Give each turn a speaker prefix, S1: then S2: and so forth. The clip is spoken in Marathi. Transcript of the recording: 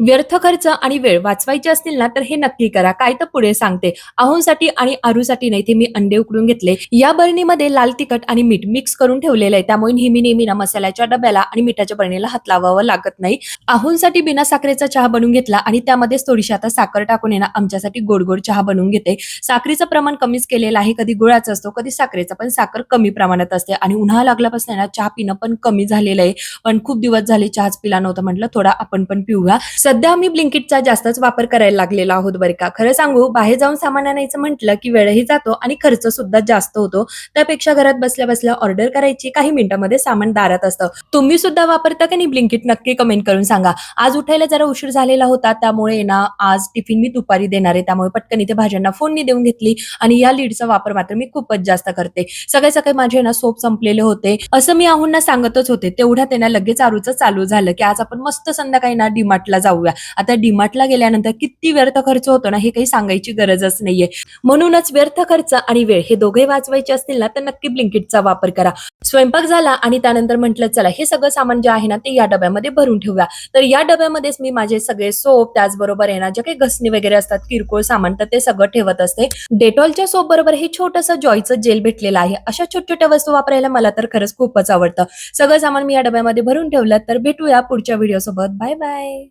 S1: व्यर्थ खर्च आणि वेळ वाचवायचे असतील ना, तर हे नक्की करा. काय तर पुढे सांगते. अहोंसाठी आणि आरूसाठी नाही, ते मी अंडे उकडून घेतले. या बरणीमध्ये लाल तिखट आणि मीठ मिक्स करून ठेवलेलं आहे. त्यामुळे नेहमी ना मसाल्याच्या डब्याला आणि मिठाच्या बरणीला हात लावावा लागत नाही. अहोंसाठी बिना साखरेचा चहा बनवून घेतला आणि त्यामध्येच थोडीशी आता साखर टाकून आहे ना, आमच्यासाठी गोड चहा बनवून घेते. साखरेचं प्रमाण कमीच केलेलं आहे. कधी गुळाचा असतो, कधी साखरेचा, पण साखर कमी प्रमाणात असते आणि उन्हाळा लागल्यापासून आहे ना, चहा पिणं पण कमी झालेलं आहे. पण खूप दिवस झाले चहाच पिला नव्हता. म्हटलं थोडा आपण पण पिऊया. सध्या आम्ही ब्लिंकिटचा जास्तच वापर करायला लागलेलो आहोत बरं का. खरं सांगू, बाहेर जाऊन सामान आणायचं म्हटलं की वेळही जातो आणि खर्च सुद्धा जास्त होतो. त्यापेक्षा घरात बसल्या-बसल्या ऑर्डर करायची, काही मिनिटांमध्ये सामान दारात असतं. तुम्ही सुद्धा वापरता का नाही ब्लिंकिट? नक्की कमेंट करून सांगा. आज उठायला जरा उशीर झालेला होता, त्यामुळे ना आज टिफिन मी दुपारी देणार आहे. त्यामुळे पटकन इथे भाज्यांना फोडणी देऊन घेतली आणि या लीडचा वापर मात्र मी खूपच जास्त करते. सकाळी-सकाळी माझे ना सोप संपलेले होते. असं मी आहोंना सांगतच होते. तेवढ्यात आहे ना लगेच आरूचं चालू झालं, की आज आपण मस्त संध्याकाळी ना डीमार्टला जाऊया. आता डीमार्टला गेल्यानंतर किती व्यर्थ खर्च होतो ना, हे काही सांगायची गरजच नाहीये. म्हणूनच व्यर्थ खर्च आणि वेळ हे दोघे वाचवायचे असतील ना, तर नक्की ब्लिंकिटचा वापर करा. स्वयंपाक झाला आणि त्यानंतर म्हटलं चला हे सगळं सामान जे आहे ना, ते या डब्यामध्ये भरून ठेवूया. तर या डब्यामध्येच मी माझे सगळे सोप, त्याचबरोबर आहे ना, जे काही घसणी वगैरे असतात, किरकोळ सामान, तर ते सगळं ठेवत असते. डेटॉलच्या सोप बरोबर हे छोटंसं जॉयचं जेल भेटलेलं आहे. अशा छोट्या-छोट्या वस्तू वापरायला मला तर खरंच खूपच आवडतं. सगळं सामान मी या डब्यामध्ये भरून ठेवलं. तर भेटूया पुढच्या व्हिडिओसोबत. Bye bye.